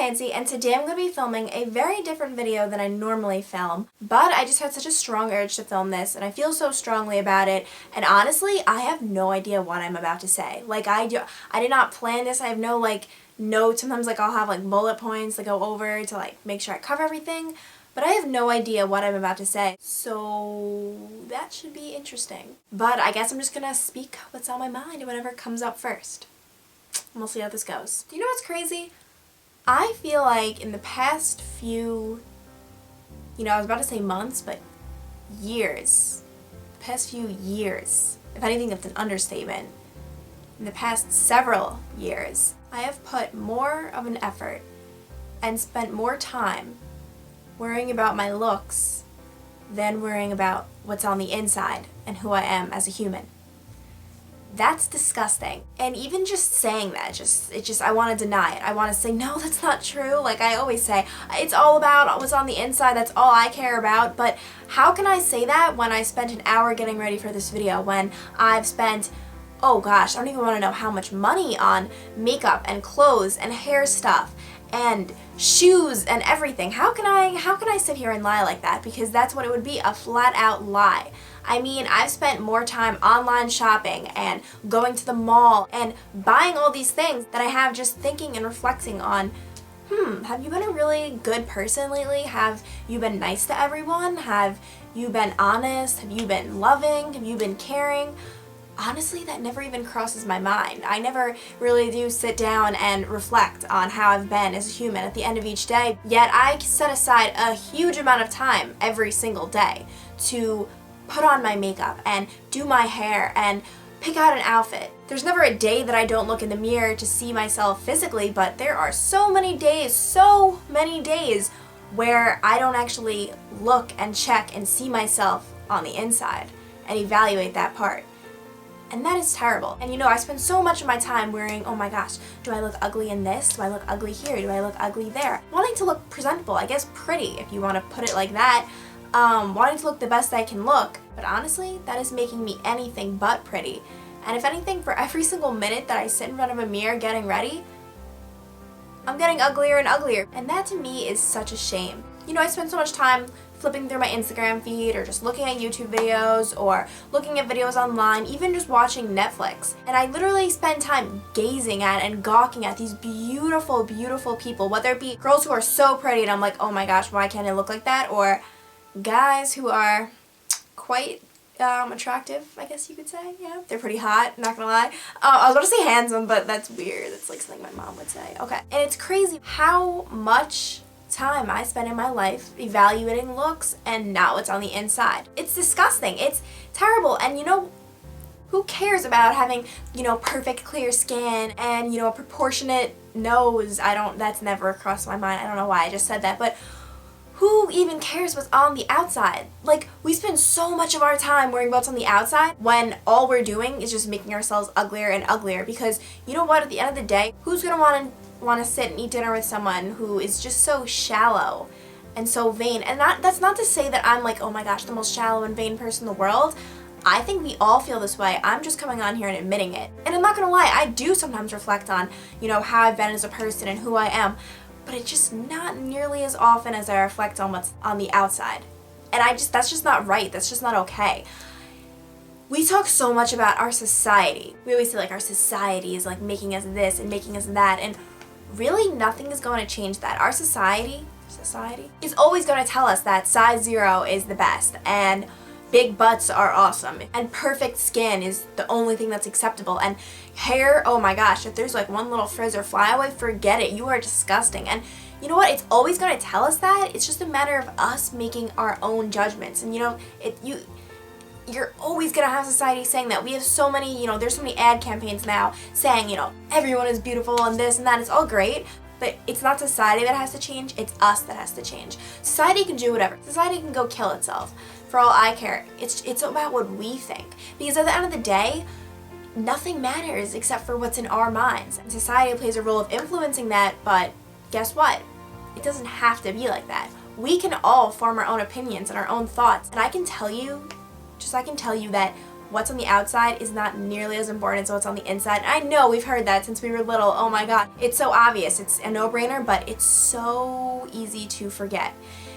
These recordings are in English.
Clancy, and today I'm going to be filming a very different video than I normally film, but I just had such a strong urge to film this, and I feel so strongly about it, and honestly, I have no idea what I'm about to say. Like, I did not plan this. I have no, notes. Sometimes, I'll have, bullet points to go over to, make sure I cover everything, but I have no idea what I'm about to say, so that should be interesting. But I guess I'm just going to speak what's on my mind and whatever comes up first. And we'll see how this goes. Do you know what's crazy? I feel like in the past few, I was about to say months, but years, the past few years, if anything that's an understatement, in the past several years, I have put more of an effort and spent more time worrying about my looks than worrying about what's on the inside and who I am as a human. That's disgusting. And even just saying that, I want to deny it. I want to say, no, that's not true. Like I always say, it's all about what's on the inside. That's all I care about. But how can I say that when I spent an hour getting ready for this video, when I've spent, oh gosh, I don't even want to know how much money on makeup and clothes and hair stuff and shoes and everything. How can I sit here and lie like that? Because that's what it would be, a flat out lie. I mean, I've spent more time online shopping and going to the mall and buying all these things that I have just thinking and reflecting on, have you been a really good person lately? Have you been nice to everyone? Have you been honest? Have you been loving? Have you been caring? Honestly, that never even crosses my mind. I never really do sit down and reflect on how I've been as a human at the end of each day, yet I set aside a huge amount of time every single day to put on my makeup and do my hair and pick out an outfit. There's never a day that I don't look in the mirror to see myself physically, but there are so many days where I don't actually look and check and see myself on the inside and evaluate that part. And that is terrible. And I spend so much of my time worrying, oh my gosh, do I look ugly in this? Do I look ugly here? Do I look ugly there? Wanting to look presentable, I guess pretty if you want to put it like that. Wanting to look the best I can look, but honestly, that is making me anything but pretty. And if anything, for every single minute that I sit in front of a mirror getting ready, I'm getting uglier and uglier. And that to me is such a shame. I spend so much time flipping through my Instagram feed or just looking at YouTube videos or looking at videos online, even just watching Netflix. And I literally spend time gazing at and gawking at these beautiful, beautiful people, whether it be girls who are so pretty and I'm like, oh my gosh, why can't I look like that? Or guys who are quite attractive, I guess you could say. Yeah, they're pretty hot, not gonna lie. I was about to say handsome, but that's weird. That's like something my mom would say. Okay. And it's crazy how much time I spend in my life evaluating looks and not what's on the inside. It's disgusting. It's terrible. And who cares about having, perfect clear skin and, a proportionate nose? That's never crossed my mind. I don't know why I just said that, but who even cares what's on the outside? Like, we spend so much of our time worrying about what's on the outside when all we're doing is just making ourselves uglier and uglier, because you know what, at the end of the day, who's gonna want to sit and eat dinner with someone who is just so shallow and so vain? And that's not to say that I'm like, oh my gosh, the most shallow and vain person in the world. I think we all feel this way. I'm just coming on here and admitting it. And I'm not gonna lie, I do sometimes reflect on, how I've been as a person and who I am. But it's just not nearly as often as I reflect on what's on the outside. And that's just not right. That's just not okay. We talk so much about our society. We always say our society is making us this and making us that, and really nothing is going to change that. Our society is always going to tell us that size 0 is the best, and big butts are awesome, and perfect skin is the only thing that's acceptable, and hair, oh my gosh, if there's one little frizz or flyaway, forget it, you are disgusting. And you know what, it's always going to tell us that. It's just a matter of us making our own judgments. And you're always going to have society saying that. We have so many, there's so many ad campaigns now saying, everyone is beautiful and this and that. It's all great, but it's not society that has to change, it's us that has to change. Society can do whatever. Society can go kill itself. For all I care, it's about what we think. Because at the end of the day, nothing matters except for what's in our minds. And society plays a role of influencing that, but guess what? It doesn't have to be like that. We can all form our own opinions and our own thoughts. And I can tell you that what's on the outside is not nearly as important as what's on the inside. And I know we've heard that since we were little. Oh my god, it's so obvious. It's a no-brainer, but it's so easy to forget.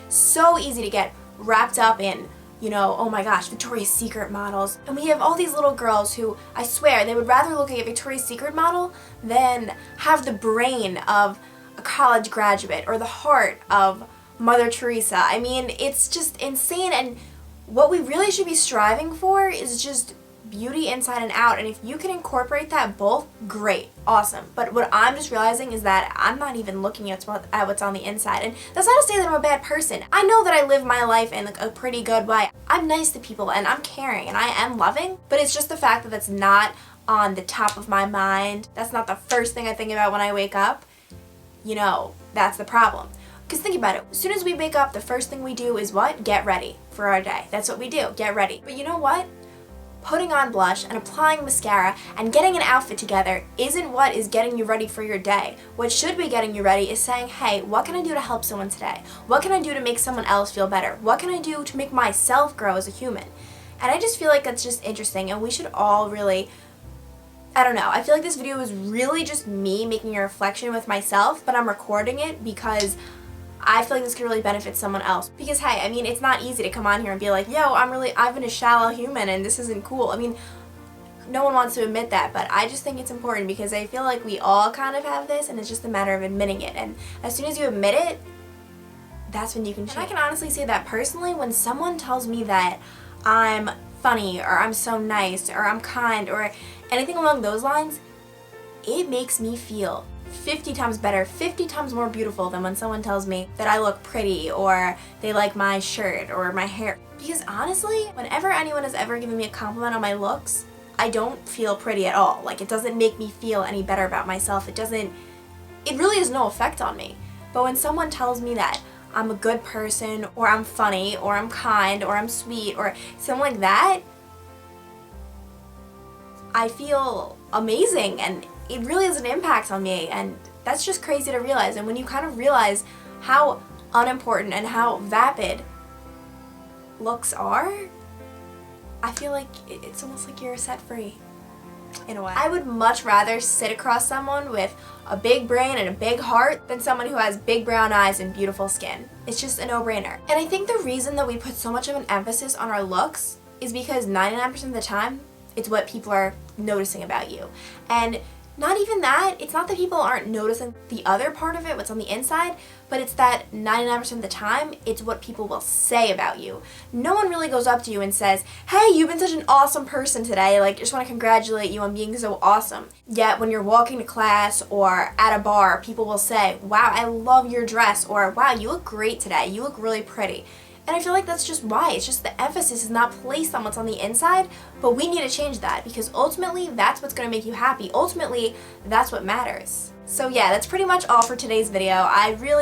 So easy to get wrapped up in, you know, oh my gosh, Victoria's Secret models. And we have all these little girls who, I swear, they would rather look at a Victoria's Secret model than have the brain of a college graduate or the heart of Mother Teresa. I mean, it's just insane, and what we really should be striving for is just beauty inside and out, and if you can incorporate that both, great, awesome. But what I'm just realizing is that I'm not even looking at what's on the inside, and that's not to say that I'm a bad person. I know that I live my life in like a pretty good way. I'm nice to people, and I'm caring, and I am loving, but it's just the fact that that's not on the top of my mind. That's not the first thing I think about when I wake up. You know, that's the problem. Because think about it, as soon as we wake up, the first thing we do is what? Get ready for our day. That's what we do, get ready. But you know what? Putting on blush and applying mascara and getting an outfit together isn't what is getting you ready for your day. What should be getting you ready is saying, hey, what can I do to help someone today? What can I do to make someone else feel better? What can I do to make myself grow as a human? And I just feel like that's just interesting, and we should all really, I don't know, I feel like this video is really just me making a reflection with myself, but I'm recording it because I feel like this could really benefit someone else. Because hey, I mean, it's not easy to come on here and be like, yo, I've been a shallow human and this isn't cool. I mean, no one wants to admit that, but I just think it's important because I feel like we all kind of have this, and it's just a matter of admitting it. And as soon as you admit it, that's when you can change. And I can honestly say that personally, when someone tells me that I'm funny, or I'm so nice, or I'm kind, or anything along those lines, it makes me feel 50 times better, 50 times more beautiful than when someone tells me that I look pretty, or they like my shirt or my hair. Because honestly, whenever anyone has ever given me a compliment on my looks, I don't feel pretty at all. Like, it doesn't make me feel any better about myself. It really has no effect on me. But when someone tells me that I'm a good person, or I'm funny, or I'm kind, or I'm sweet, or something like that, I feel amazing, and it really has an impact on me, and that's just crazy to realize. And when you kind of realize how unimportant and how vapid looks are, I feel like it's almost like you're set free in a way. I would much rather sit across someone with a big brain and a big heart than someone who has big brown eyes and beautiful skin. It's just a no-brainer. And I think the reason that we put so much of an emphasis on our looks is because 99% of the time, it's what people are noticing about you. And not even that, it's not that people aren't noticing the other part of it, what's on the inside, but it's that 99% of the time, it's what people will say about you. No one really goes up to you and says, hey, you've been such an awesome person today, like, just want to congratulate you on being so awesome. Yet, when you're walking to class or at a bar, people will say, wow, I love your dress, or wow, you look great today, you look really pretty. And I feel like that's just why. It's just the emphasis is not placed on what's on the inside, but we need to change that because ultimately that's what's going to make you happy. Ultimately, that's what matters. So yeah, that's pretty much all for today's video.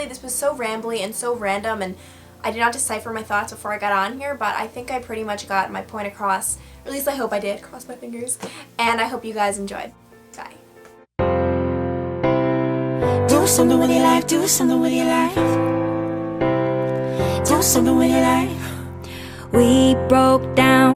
This was so rambly and so random, and I did not decipher my thoughts before I got on here, but I think I pretty much got my point across. Or at least I hope I did. Cross my fingers. And I hope you guys enjoyed. Bye. Do something with your life, do something with your life. Do something with your life. We broke down.